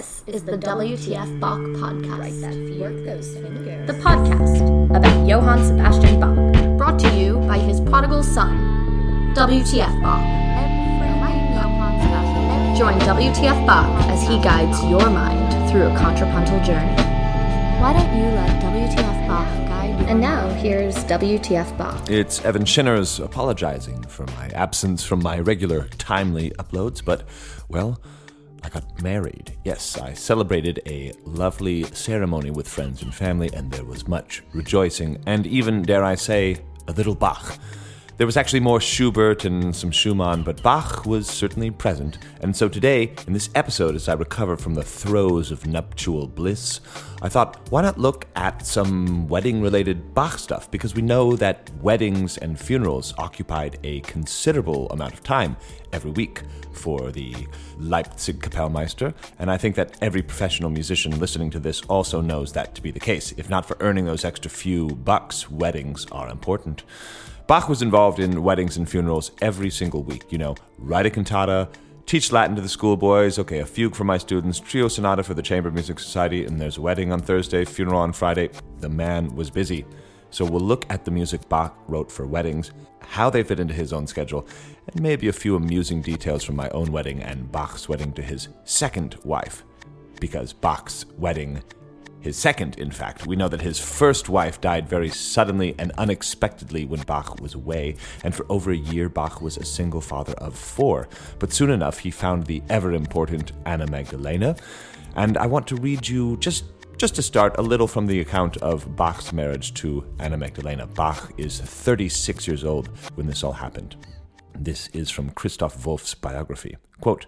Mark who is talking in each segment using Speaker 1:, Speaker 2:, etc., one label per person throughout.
Speaker 1: This is the WTF Bach podcast. The podcast about Johann Sebastian Bach, brought to you by his prodigal son, WTF Bach. Join WTF Bach as he guides your mind through a contrapuntal journey. Why don't you let WTF Bach guide you? And now, here's WTF Bach.
Speaker 2: It's Evan Shinners apologizing for my absence from my regular, timely uploads, but, well, I got married. Yes, I celebrated a lovely ceremony with friends and family, and there was much rejoicing, and even, dare I say, a little Bach. There was actually more Schubert and some Schumann, but Bach was certainly present. And so today, in this episode, as I recover from the throes of nuptial bliss, I thought, why not look at some wedding-related Bach stuff? Because we know that weddings and funerals occupied a considerable amount of time every week for the Leipzig Kapellmeister, and I think that every professional musician listening to this also knows that to be the case. If not for earning those extra few bucks, weddings are important. Bach was involved in weddings and funerals every single week. You know, write a cantata, teach Latin to the schoolboys, okay, a fugue for my students, trio sonata for the Chamber Music Society, and there's a wedding on Thursday, funeral on Friday. The man was busy. So we'll look at the music Bach wrote for weddings, how they fit into his own schedule, and maybe a few amusing details from my own wedding and Bach's wedding to his second wife. Because Bach's wedding, his second, in fact. We know that his first wife died very suddenly and unexpectedly when Bach was away, and for over a year Bach was a single father of 4. But soon enough he found the ever-important Anna Magdalena, and I want to read you just to start a little from the account of Bach's marriage to Anna Magdalena. Bach is 36 years old when this all happened. This is from Christoph Wolff's biography. Quote,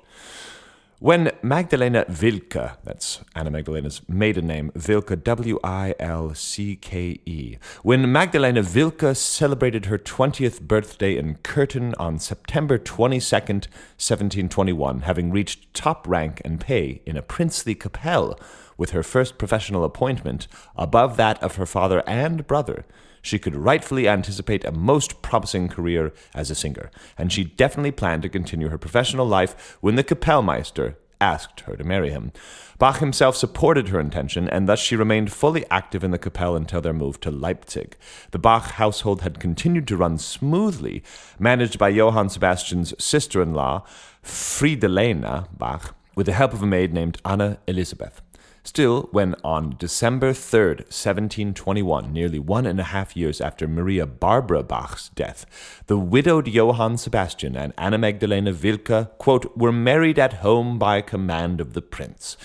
Speaker 2: "When Magdalena Wilke," that's Anna Magdalena's maiden name, Wilke, W-I-L-C-K-E, when Magdalena Wilke celebrated her 20th birthday in Curtin on September 22nd, 1721, having reached top rank and pay in a princely kapelle with her first professional appointment above that of her father and brother, she could rightfully anticipate a most promising career as a singer, and she definitely planned to continue her professional life when the Kapellmeister asked her to marry him. Bach himself supported her intention, and thus she remained fully active in the Kapelle until their move to Leipzig. The Bach household had continued to run smoothly, managed by Johann Sebastian's sister-in-law, Friedhelena Bach, with the help of a maid named Anna Elisabeth. Still, when on December 3rd, 1721, nearly 1.5 years after Maria Barbara Bach's death, the widowed Johann Sebastian and Anna Magdalena Wilke, quote, were married at home by command of the prince.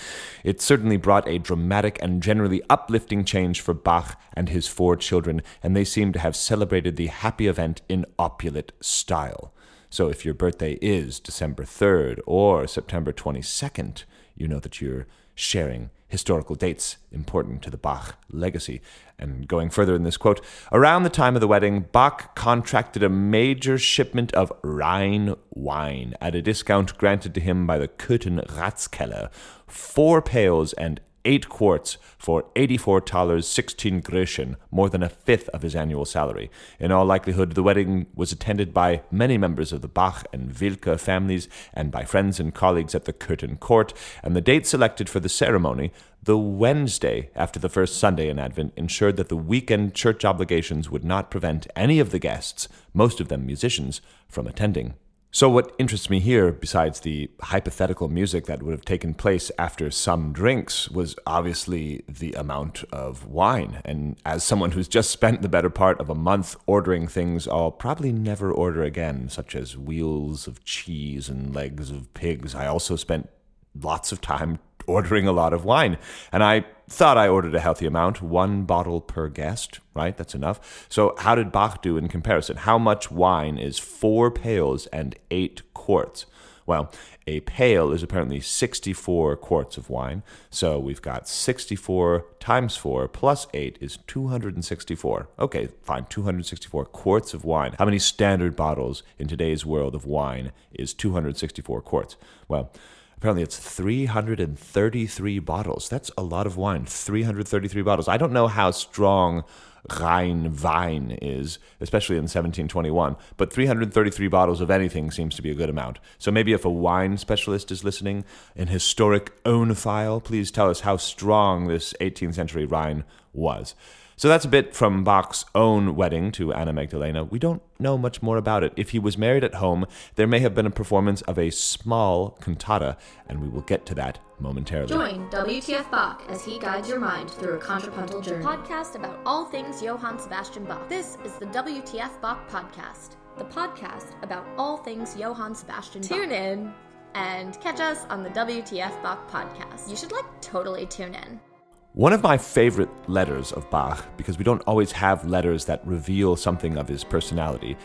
Speaker 2: It certainly brought a dramatic and generally uplifting change for Bach and his 4 children, and they seem to have celebrated the happy event in opulent style. So if your birthday is December 3rd or September 22nd, you know that you're sharing historical dates important to the Bach legacy. And going further in this quote, around the time of the wedding, Bach contracted a major shipment of Rhine wine at a discount granted to him by the Köthen Ratskeller, 4 pails and 8 quarts for 84 thalers 16 Groschen, more than 1/5 of his annual salary. In all likelihood, the wedding was attended by many members of the Bach and Wilke families and by friends and colleagues at the Köthen court, and the date selected for the ceremony, the Wednesday after the first Sunday in Advent, ensured that the weekend church obligations would not prevent any of the guests, most of them musicians, from attending. So what interests me here, besides the hypothetical music that would have taken place after some drinks, was obviously the amount of wine. And as someone who's just spent the better part of a month ordering things I'll probably never order again, such as wheels of cheese and legs of pigs, I also spent lots of time ordering a lot of wine. And I thought I ordered a healthy amount, 1 bottle per guest, right? That's enough. So how did Bach do in comparison? How much wine is 4 pails and 8 quarts? Well, a pail is apparently 64 quarts of wine. So we've got 64 times 4 plus 8 is 264. Okay, fine, 264 quarts of wine. How many standard bottles in today's world of wine is 264 quarts? Well, apparently it's 333 bottles. That's a lot of wine, 333 bottles. I don't know how strong Rhein Wein is, especially in 1721, but 333 bottles of anything seems to be a good amount. So maybe if a wine specialist is listening, an historic oenophile, please tell us how strong this 18th century Rhine was. So that's a bit from Bach's own wedding to Anna Magdalena. We don't know much more about it. If he was married at home, there may have been a performance of a small cantata, and we will get to that momentarily.
Speaker 1: Join WTF Bach as he guides your mind through a contrapuntal journey. Podcast about all things Johann Sebastian Bach. This is the WTF Bach Podcast, the podcast about all things Johann Sebastian Bach. Tune in and catch us on the WTF Bach Podcast. You should totally tune in.
Speaker 2: One of my favorite letters of Bach, because we don't always have letters that reveal something of his personality,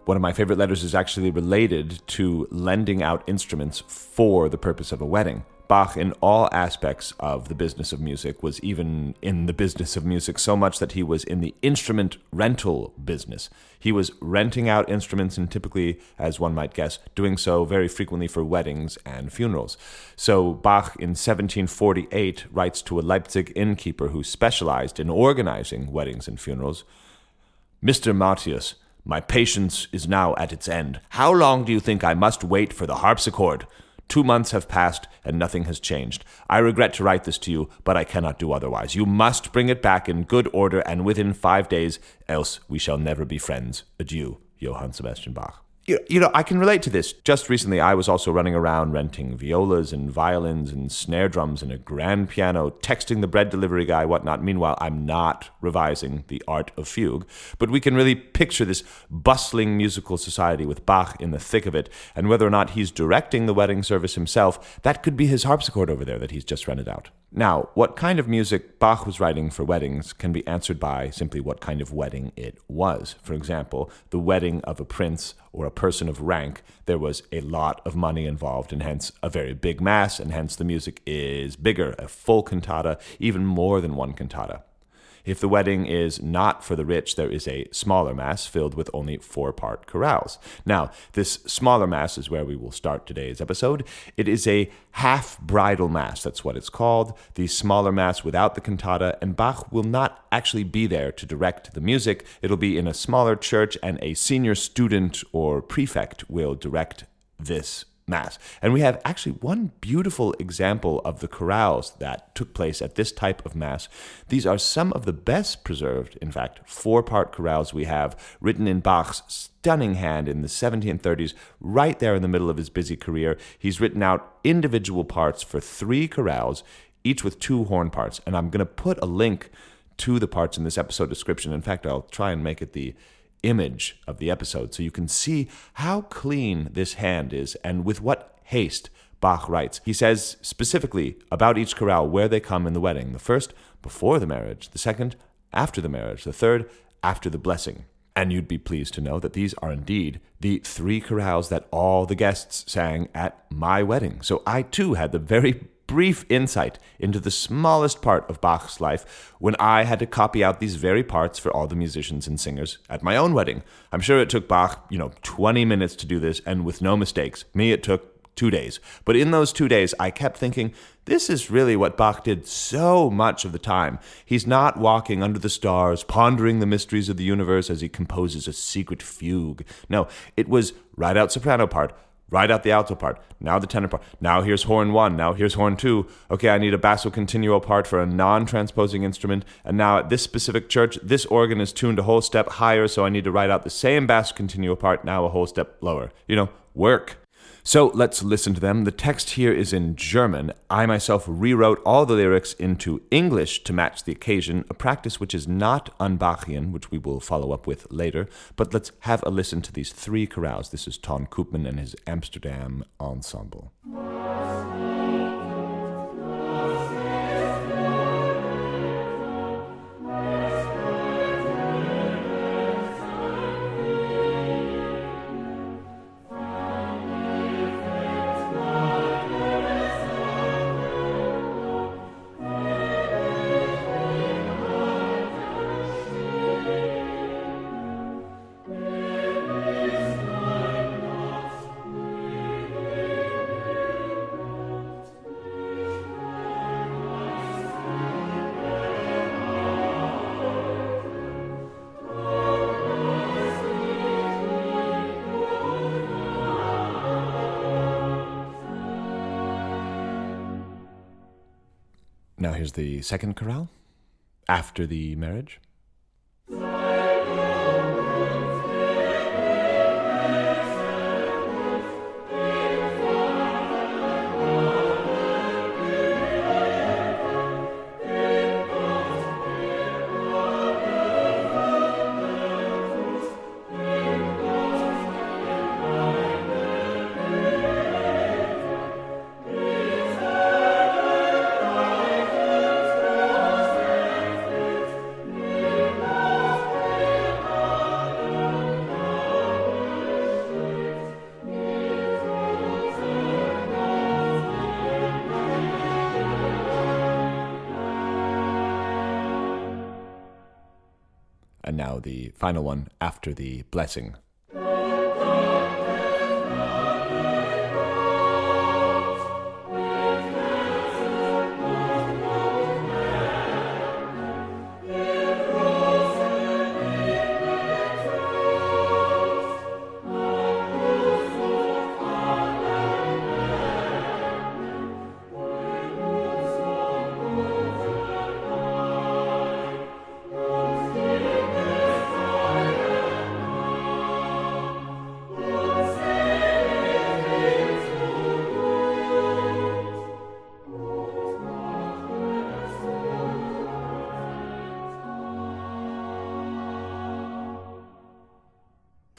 Speaker 2: one of my favorite letters is actually related to lending out instruments for the purpose of a wedding. Bach, in all aspects of the business of music, was even in the business of music so much that he was in the instrument rental business. He was renting out instruments and typically, as one might guess, doing so very frequently for weddings and funerals. So Bach in 1748 writes to a Leipzig innkeeper who specialized in organizing weddings and funerals, "Mr. Matthias, my patience is now at its end. How long do you think I must wait for the harpsichord? 2 months have passed, and nothing has changed. I regret to write this to you, but I cannot do otherwise. You must bring it back in good order and within 5 days, else we shall never be friends. Adieu, Johann Sebastian Bach." You know, I can relate to this. Just recently, I was also running around renting violas and violins and snare drums and a grand piano, texting the bread delivery guy, whatnot. Meanwhile, I'm not revising the art of fugue. But we can really picture this bustling musical society with Bach in the thick of it, and whether or not he's directing the wedding service himself, that could be his harpsichord over there that he's just rented out. Now, what kind of music Bach was writing for weddings can be answered by simply what kind of wedding it was. For example, the wedding of a prince or a person of rank, there was a lot of money involved and hence a very big mass, and hence the music is bigger, a full cantata, even more than one cantata. If the wedding is not for the rich, there is a smaller mass filled with only 4-part chorales. Now, this smaller mass is where we will start today's episode. It is a half-bridal mass, that's what it's called, the smaller mass without the cantata, and Bach will not actually be there to direct the music. It'll be in a smaller church, and a senior student or prefect will direct this Mass. And we have actually one beautiful example of the chorales that took place at this type of Mass. These are some of the best preserved, in fact, 4-part chorales we have, written in Bach's stunning hand in the 1730s, right there in the middle of his busy career. He's written out individual parts for 3 chorales, each with 2 horn parts. And I'm going to put a link to the parts in this episode description. In fact, I'll try and make it the image of the episode so you can see how clean this hand is and with what haste Bach writes. He says specifically about each chorale where they come in the wedding. The first, before the marriage. The second, after the marriage. The third, after the blessing. And you'd be pleased to know that these are indeed the 3 chorales that all the guests sang at my wedding. So I too had the very brief insight into the smallest part of Bach's life when I had to copy out these very parts for all the musicians and singers at my own wedding. I'm sure it took Bach, 20 minutes to do this, and with no mistakes. Me, it took 2 days. But in those 2 days, I kept thinking, this is really what Bach did so much of the time. He's not walking under the stars, pondering the mysteries of the universe as he composes a secret fugue. No, it was write out soprano part, write out the alto part, now the tenor part, now here's horn 1, now here's horn 2, okay, I need a basso continuo part for a non-transposing instrument, and now at this specific church, this organ is tuned a whole step higher, so I need to write out the same basso continuo part, now a whole step lower. Work. So let's listen to them. The text here is in German. I myself rewrote all the lyrics into English to match the occasion, a practice which is not un-Bachian, which we will follow up with later. But let's have a listen to these 3 chorales. This is Ton Koopman and his Amsterdam Ensemble. Now here's the second chorale, after the marriage. And now the final one, after the blessing.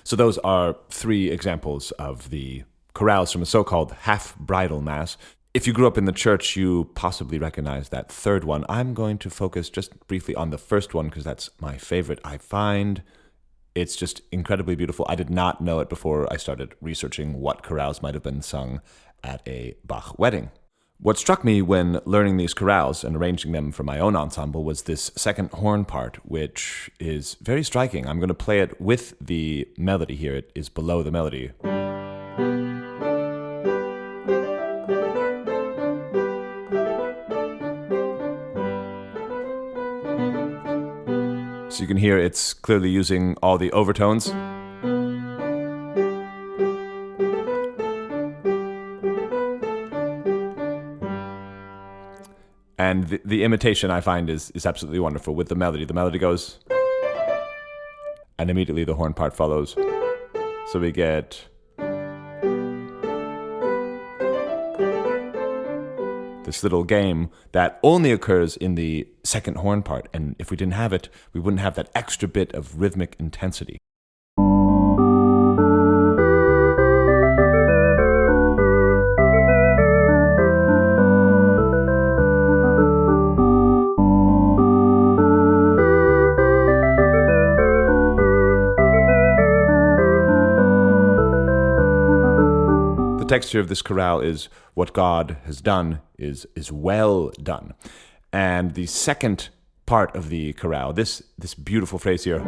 Speaker 2: So those are 3 examples of the chorales from a so-called half-bridal mass. If you grew up in the church, you possibly recognize that third one. I'm going to focus just briefly on the first one because that's my favorite. I find it's just incredibly beautiful. I did not know it before I started researching what chorales might have been sung at a Bach wedding. What struck me when learning these chorales and arranging them for my own ensemble was this second horn part, which is very striking. I'm going to play it with the melody here. It is below the melody. So you can hear it's clearly using all the overtones. And the imitation, I find, is absolutely wonderful with the melody. The melody goes, and immediately the horn part follows. So we get this little game that only occurs in the second horn part. And if we didn't have it, we wouldn't have that extra bit of rhythmic intensity. The texture of this chorale is what God has done is well done. And the second part of the chorale, this beautiful phrase here,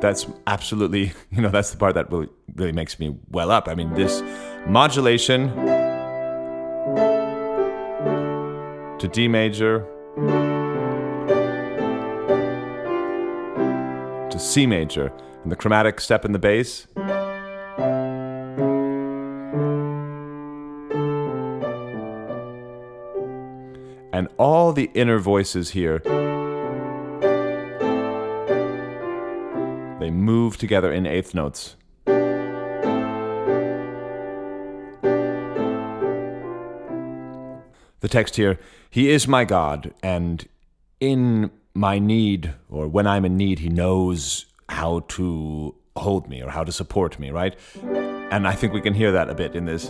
Speaker 2: that's absolutely, that's the part that really makes me well up. I mean, this modulation to D major to C major, and the chromatic step in the bass. And all the inner voices here, they move together in eighth notes. The text here, He is my God, and in my need, or when I'm in need, He knows how to hold me or how to support me, right? And I think we can hear that a bit in this.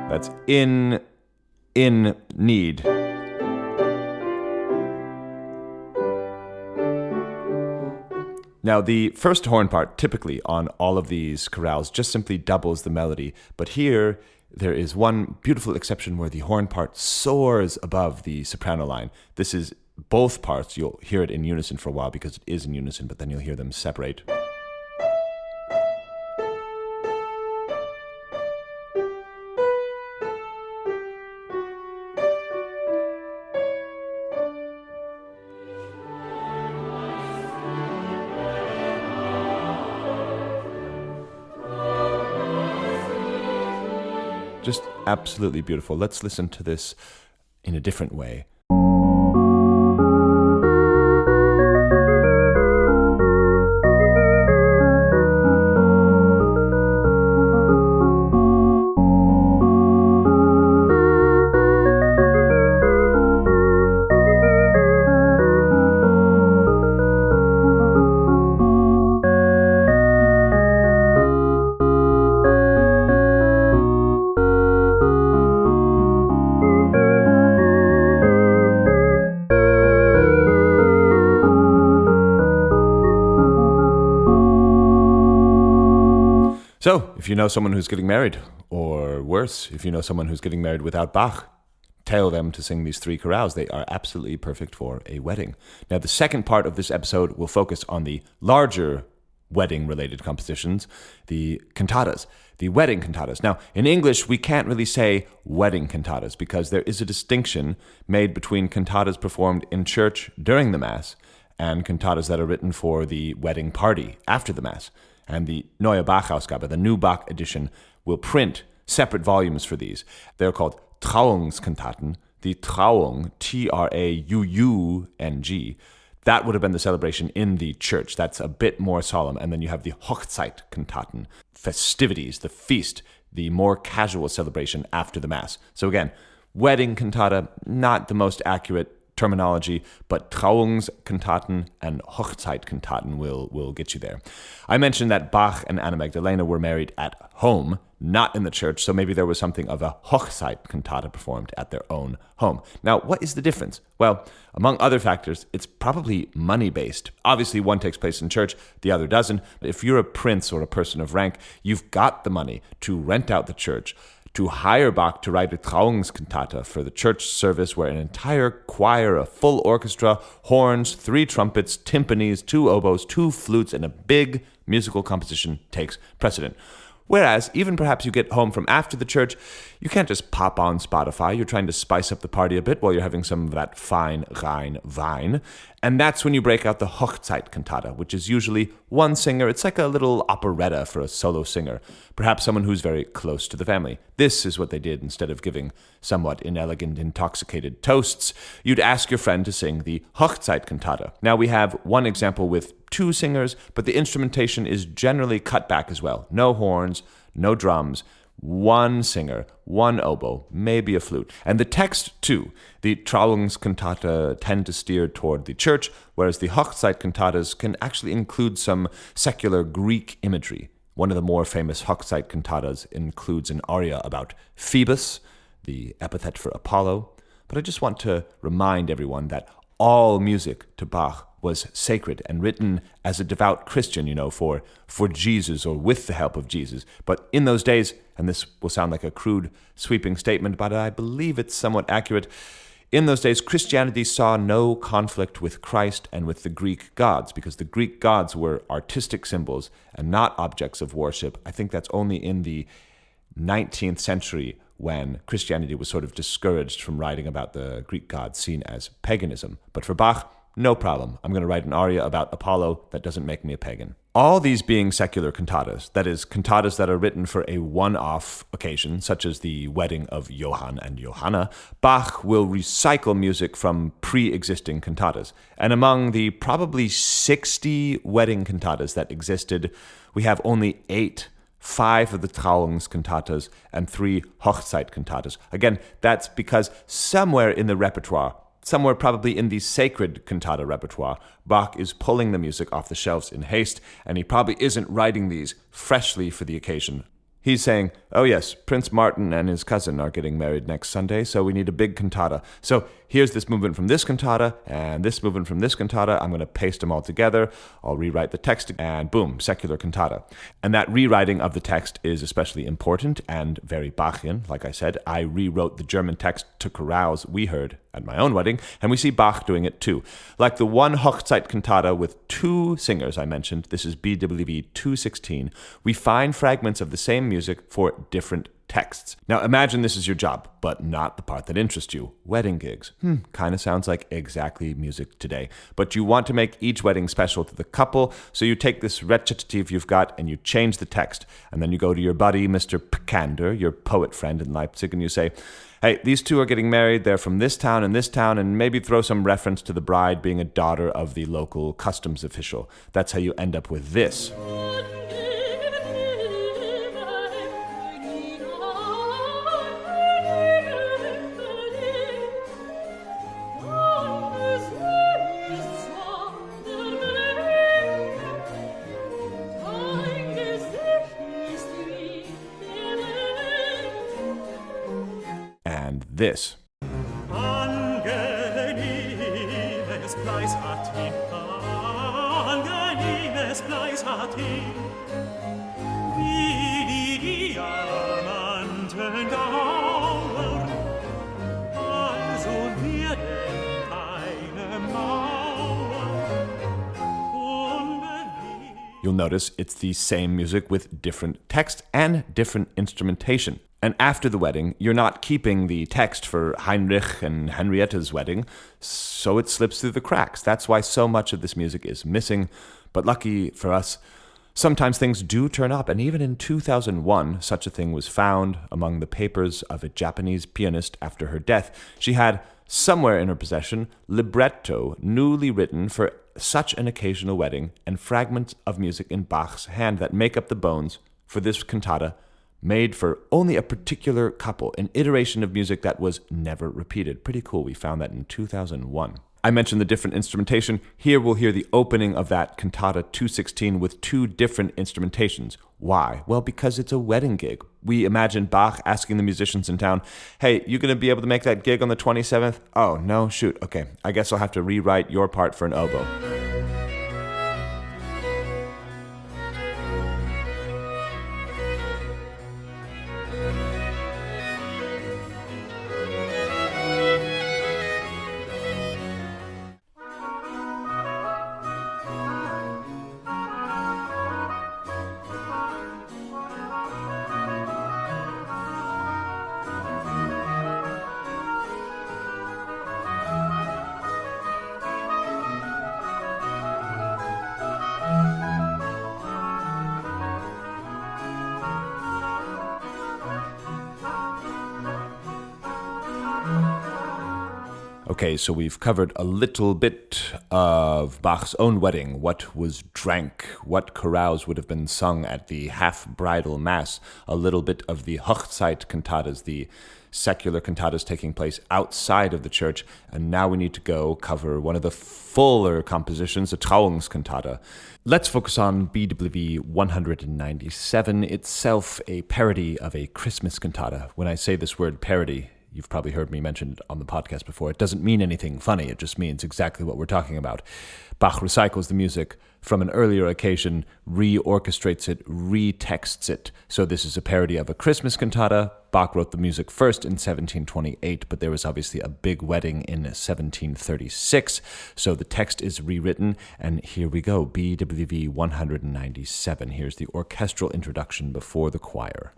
Speaker 2: That's in need. Now, the first horn part, typically on all of these chorales, just simply doubles the melody. But here, there is one beautiful exception where the horn part soars above the soprano line. This is both parts. You'll hear it in unison for a while because it is in unison, but then you'll hear them separate. Just absolutely beautiful. Let's listen to this in a different way. So, if you know someone who's getting married, or worse, if you know someone who's getting married without Bach, tell them to sing these 3 chorales. They are absolutely perfect for a wedding. Now, the second part of this episode will focus on the larger wedding-related compositions, the cantatas, the wedding cantatas. Now, in English, we can't really say wedding cantatas because there is a distinction made between cantatas performed in church during the Mass and cantatas that are written for the wedding party after the Mass. And the Neue Bach-Ausgabe, the new Bach edition, will print separate volumes for these. They're called Trauungskantaten. The Trauung, Trauung, that would have been the celebration in the church. That's a bit more solemn. And then you have the Hochzeitkantaten, festivities, the feast, the more casual celebration after the Mass. So again, wedding cantata, not the most accurate terminology, but Trauungskantaten and Hochzeitkantaten will get you there. I mentioned that Bach and Anna Magdalena were married at home, not in the church, so maybe there was something of a Hochzeitkantata performed at their own home. Now, what is the difference? Well, among other factors, it's probably money-based. Obviously, one takes place in church, the other doesn't. If you're a prince or a person of rank, you've got the money to rent out the church, to hire Bach to write a Trauungscantata for the church service where an entire choir, a full orchestra, horns, 3 trumpets, timpanis, 2 oboes, 2 flutes, and a big musical composition takes precedent. Whereas, even perhaps you get home from after the church, you can't just pop on Spotify. You're trying to spice up the party a bit while you're having some of that fine Rhine wine. And that's when you break out the Hochzeitkantata, which is usually one singer. It's like a little operetta for a solo singer, perhaps someone who's very close to the family. This is what they did instead of giving somewhat inelegant, intoxicated toasts. You'd ask your friend to sing the Hochzeitkantata. Now, we have one example with 2 singers, but the instrumentation is generally cut back as well. No horns, no drums, 1 singer, 1 oboe, maybe a flute. And the text, too. The Trauungscantata tend to steer toward the church, whereas the Hochzeitkantatas can actually include some secular Greek imagery. One of the more famous Hochzeitkantatas includes an aria about Phoebus, the epithet for Apollo. But I just want to remind everyone that all music to Bach was sacred and written as a devout Christian, for Jesus or with the help of Jesus. But in those days, and this will sound like a crude, sweeping statement, but I believe it's somewhat accurate, in those days, Christianity saw no conflict with Christ and with the Greek gods, because the Greek gods were artistic symbols and not objects of worship. I think that's only in the 19th century when Christianity was sort of discouraged from writing about the Greek gods seen as paganism. But for Bach, no problem. I'm going to write an aria about Apollo that doesn't make me a pagan. All these being secular cantatas, that is, cantatas that are written for a one-off occasion, such as the wedding of Johann and Johanna, Bach will recycle music from pre-existing cantatas. And among the probably 60 wedding cantatas that existed, we have only 8. 5 of the Trauungskantatas and 3 Hochzeitkantatas. Again, that's because somewhere in the repertoire, somewhere probably in the sacred cantata repertoire, Bach is pulling the music off the shelves in haste, and he probably isn't writing these freshly for the occasion. He's saying, oh yes, Prince Martin and his cousin are getting married next Sunday, so we need a big cantata. So here's this movement from this cantata, and this movement from this cantata. I'm going to paste them all together. I'll rewrite the text, and boom, secular cantata. And that rewriting of the text is especially important and very Bachian. Like I said, I rewrote the German text to chorales we heard at my own wedding, and we see Bach doing it too. Like the one Hochzeit with 2 singers I mentioned, this is BWV 216, we find fragments of the same music for different texts. Now imagine this is your job, but not the part that interests you. Wedding gigs. Kind of sounds like exactly music today. But you want to make each wedding special to the couple, so you take this recitative you've got and you change the text. And then you go to your buddy, Mr. Picander, your poet friend in Leipzig, and you say, hey, these two are getting married, they're from this town, and maybe throw some reference to the bride being a daughter of the local customs official. That's how you end up with this. And this. You'll notice it's the same music with different text and different instrumentation. And after the wedding, you're not keeping the text for Heinrich and Henrietta's wedding, so it slips through the cracks. That's why so much of this music is missing. But lucky for us, sometimes things do turn up. And even in 2001, such a thing was found among the papers of a Japanese pianist after her death. She had somewhere in her possession libretto newly written for such an occasional wedding and fragments of music in Bach's hand that make up the bones for this cantata, made for only a particular couple, an iteration of music that was never repeated. Pretty cool. We found that in 2001. I mentioned the different instrumentation. Here we'll hear the opening of that cantata 216 with two different instrumentations. Why? Well, because it's a wedding gig. We imagine Bach asking the musicians in town, hey, you going to be able to make that gig on the 27th? Oh, no, shoot. Okay, I guess I'll have to rewrite your part for an oboe. Okay, so we've covered a little bit of Bach's own wedding, what was drank, what chorales would have been sung at the half-bridal mass, a little bit of the Hochzeit cantatas, the secular cantatas taking place outside of the church, and now we need to go cover one of the fuller compositions, the Trauungscantata. Let's focus on BWV 197, itself a parody of a Christmas cantata. When I say this word parody, you've probably heard me mention it on the podcast before. It doesn't mean anything funny. It just means exactly what we're talking about. Bach recycles the music from an earlier occasion, reorchestrates it, retexts it. So this is a parody of a Christmas cantata. Bach wrote the music first in 1728, but there was obviously a big wedding in 1736. So the text is rewritten, and here we go, BWV 197. Here's the orchestral introduction before the choir.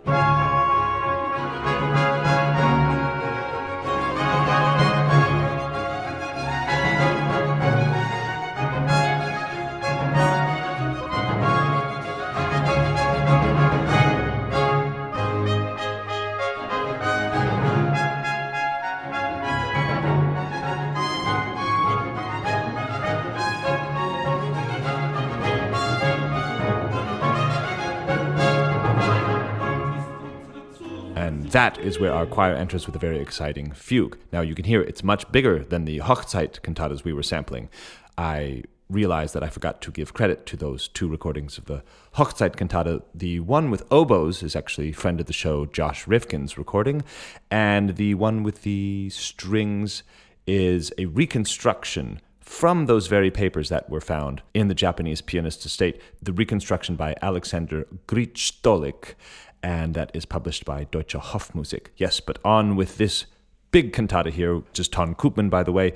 Speaker 2: That is where our choir enters with a very exciting fugue. Now you can hear it's much bigger than the Hochzeit cantatas we were sampling. I realized that I forgot to give credit to those two recordings of the Hochzeit cantata. The one with oboes is actually friend of the show Josh Rifkin's recording, and the one with the strings is a reconstruction from those very papers that were found in the Japanese pianist's estate, the reconstruction by Alexander Grichstolik, and that is published by Deutsche Hofmusik. Yes, but on with this big cantata here, just Ton Koopman, by the way.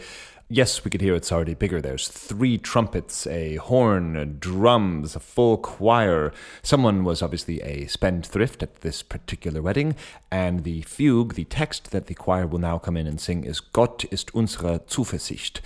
Speaker 2: Yes, we could hear it's already bigger. There's 3 trumpets, a horn, drums, a full choir. Someone was obviously a spendthrift at this particular wedding, and the fugue, the text that the choir will now come in and sing, is Gott ist unsere Zuversicht.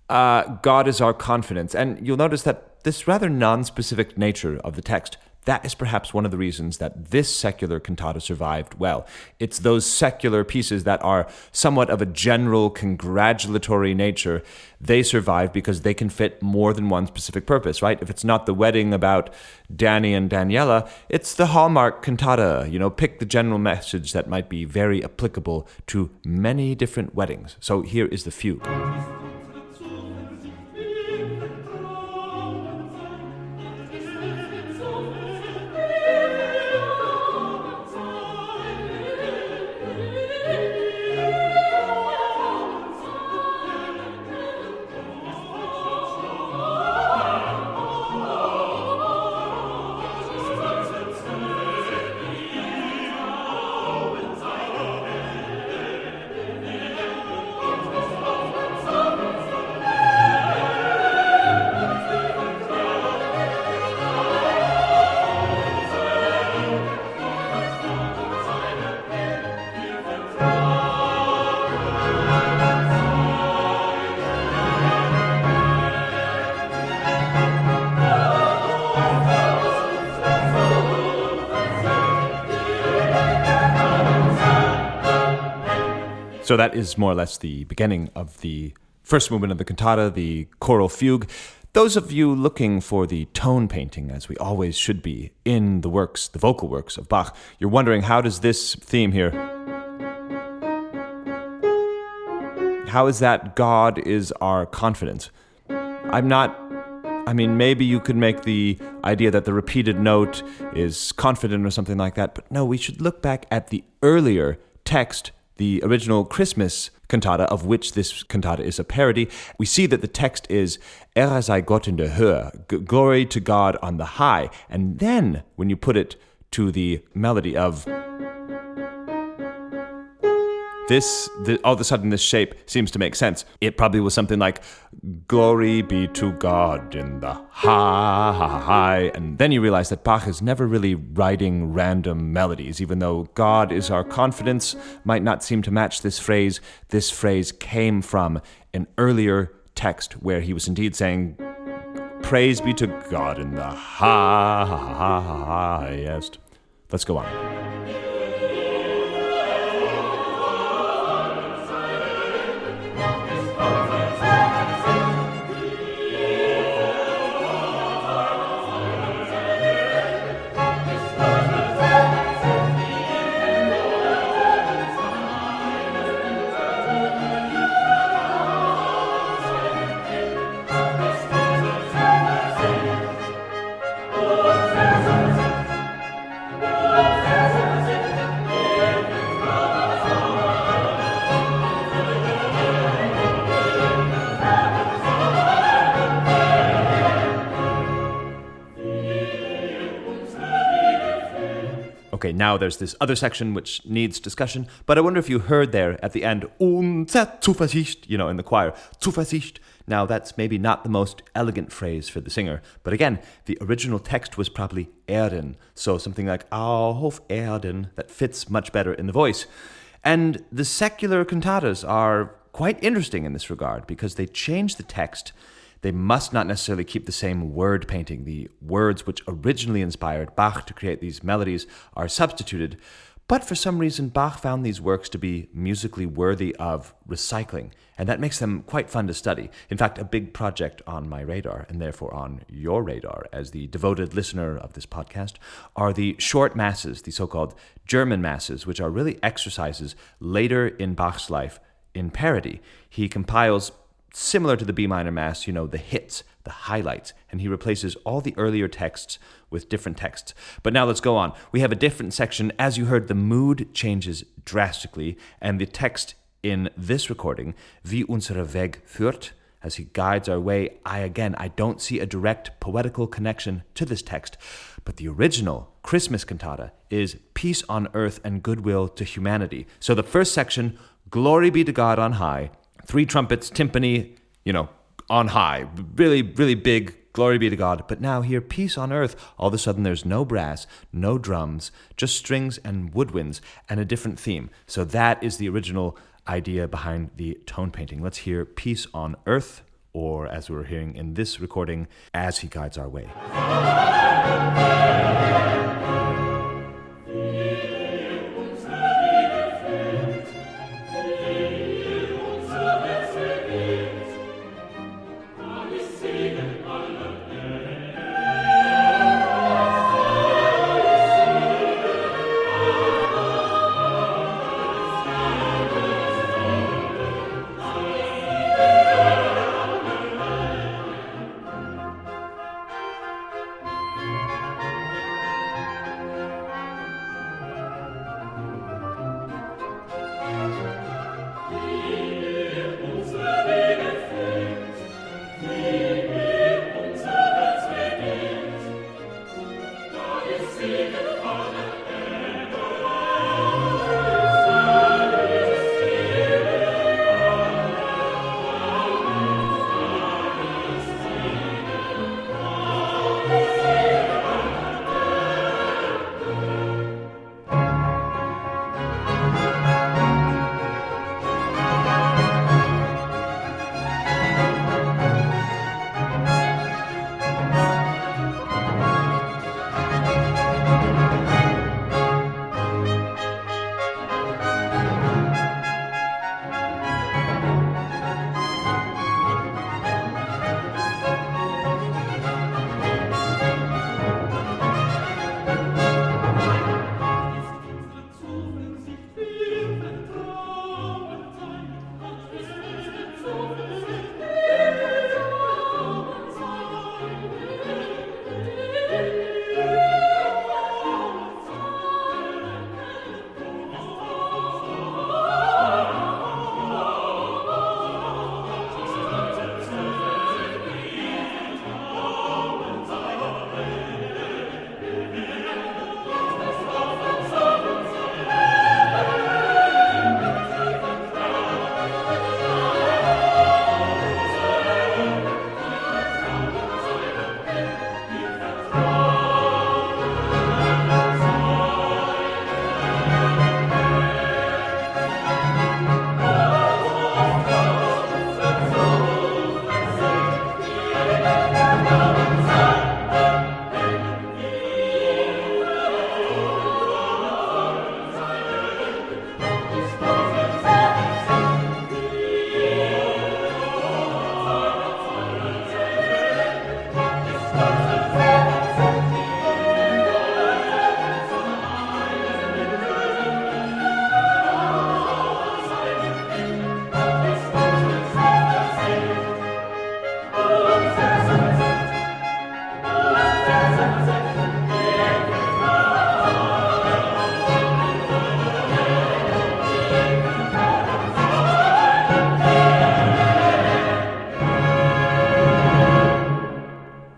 Speaker 2: God is our confidence. And you'll notice that this rather non-specific nature of the text, that is perhaps one of the reasons that this secular cantata survived well. It's those secular pieces that are somewhat of a general congratulatory nature. They survive because they can fit more than one specific purpose, right? If it's not the wedding about Danny and Daniela, it's the Hallmark cantata. Pick the general message that might be very applicable to many different weddings. So here is the fugue. So that is more or less the beginning of the first movement of the cantata, the choral fugue. Those of you looking for the tone painting, as we always should be, in the works, the vocal works of Bach, you're wondering, how does this theme here, how is that God is our confidence? Maybe you could make the idea that the repeated note is confident or something like that, but no, we should look back at the earlier text, the original Christmas cantata, of which this cantata is a parody. We see that the text is Ehre sei Gott in der Höhe, glory to God on the high. And then when you put it to the melody of this, all of a sudden this shape seems to make sense. It probably was something like, glory be to God in the high. And then you realize that Bach is never really writing random melodies. Even though God is our confidence might not seem to match this phrase came from an earlier text where he was indeed saying, praise be to God in the highest. Let's go on. Okay, now there's this other section which needs discussion, but I wonder if you heard there at the end, unsere Zuversicht, in the choir, Zuversicht. Now that's maybe not the most elegant phrase for the singer, but again, the original text was probably Erden, so something like auf Erden, that fits much better in the voice. And the secular cantatas are quite interesting in this regard because they change the text. They must not necessarily keep the same word painting. The words which originally inspired Bach to create these melodies are substituted, but for some reason Bach found these works to be musically worthy of recycling, and that makes them quite fun to study. In fact, a big project on my radar, and therefore on your radar as the devoted listener of this podcast, are the short masses, the so-called German masses, which are really exercises later in Bach's life in parody. He compiles, similar to the B minor Mass, the hits, the highlights, and he replaces all the earlier texts with different texts. But now let's go on. We have a different section. As you heard, the mood changes drastically, and the text in this recording, Wie unser Weg führt, as he guides our way, I don't see a direct poetical connection to this text, but the original Christmas cantata is peace on earth and goodwill to humanity. So the first section, glory be to God on high, 3 trumpets, timpani, on high. Really, really big. Glory be to God. But now here, peace on earth. All of a sudden, there's no brass, no drums, just strings and woodwinds and a different theme. So that is the original idea behind the tone painting. Let's hear Peace on Earth, or as we were hearing in this recording, As He Guides Our Way.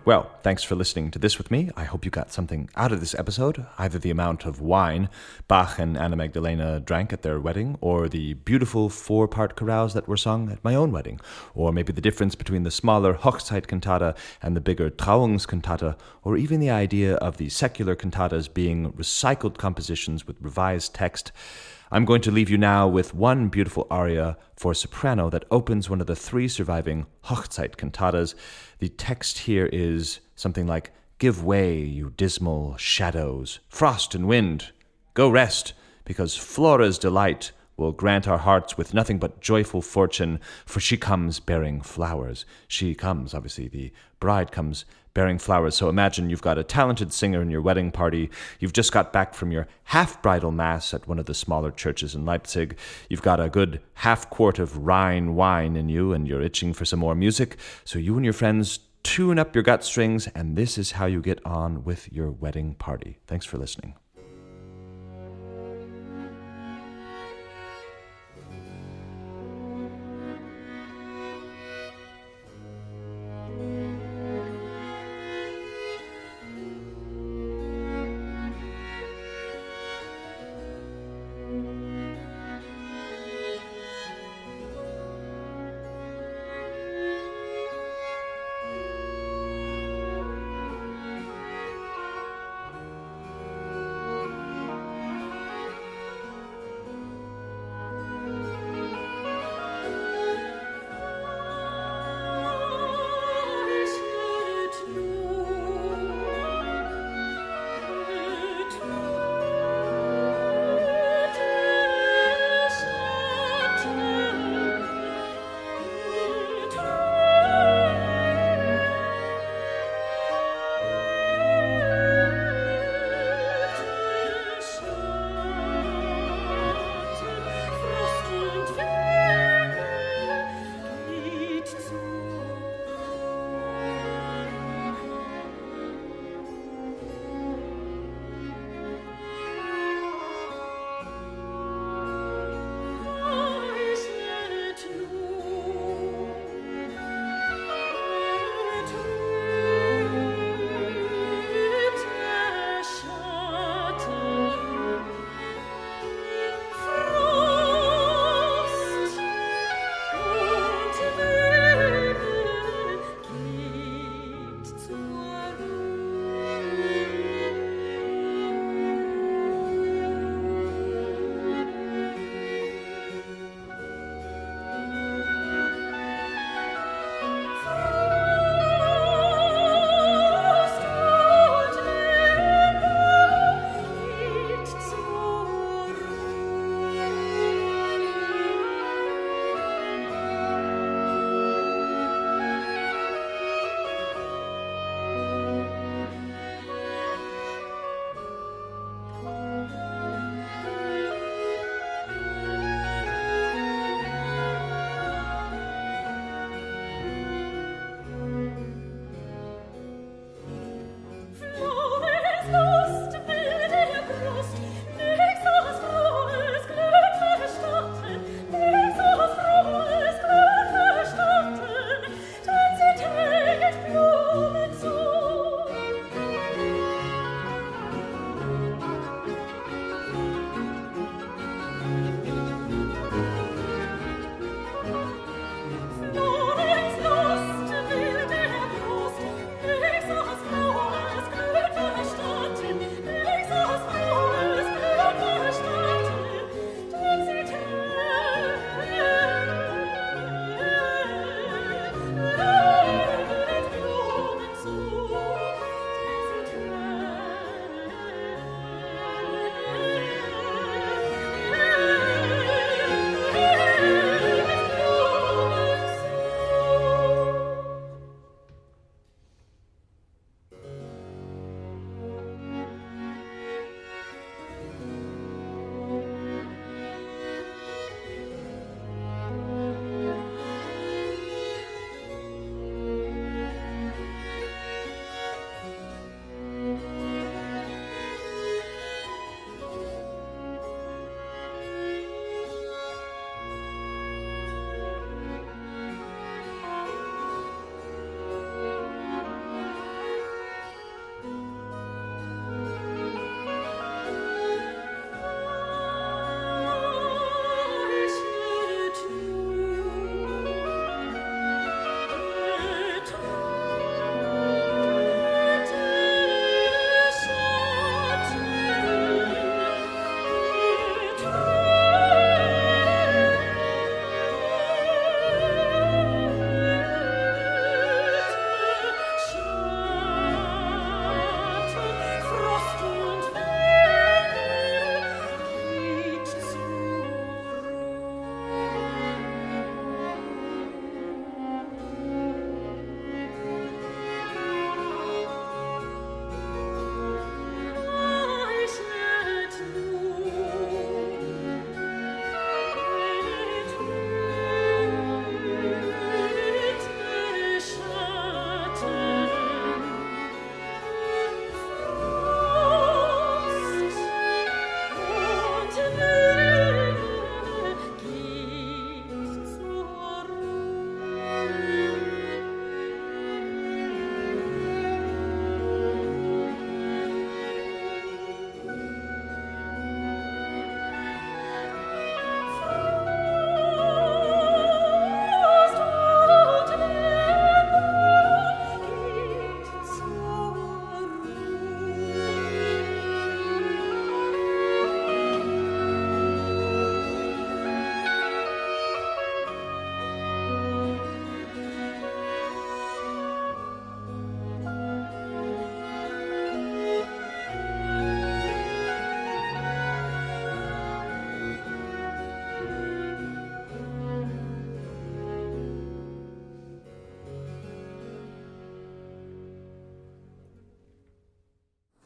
Speaker 2: Well, thanks for listening to this with me. I hope you got something out of this episode, either the amount of wine Bach and Anna Magdalena drank at their wedding, or the beautiful 4-part chorales that were sung at my own wedding, or maybe the difference between the smaller Hochzeitkantate and the bigger Trauungskantate, or even the idea of the secular cantatas being recycled compositions with revised text. I'm going to leave you now with one beautiful aria for soprano that opens one of the 3 surviving Hochzeitkantatas. The text here is something like, "Give way, you dismal shadows, frost and wind, go rest, because Flora's delight will grant our hearts with nothing but joyful fortune, for she comes bearing flowers." She comes, obviously, the bride comes bearing flowers. So imagine you've got a talented singer in your wedding party. You've just got back from your half-bridal mass at one of the smaller churches in Leipzig. You've got a good half-quart of Rhine wine in you, and you're itching for some more music. So you and your friends tune up your gut strings, and this is how you get on with your wedding party. Thanks for listening.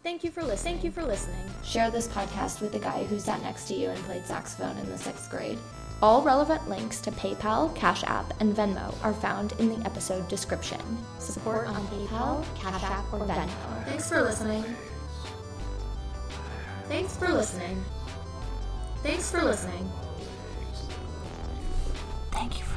Speaker 1: Thank you for listening. Share this podcast with the guy who sat next to you and played saxophone in the 6th grade. All relevant links to PayPal, Cash App, and Venmo are found in the episode description. Support on PayPal, Cash App, or Venmo. Thanks for listening. Thanks for listening. Thank you for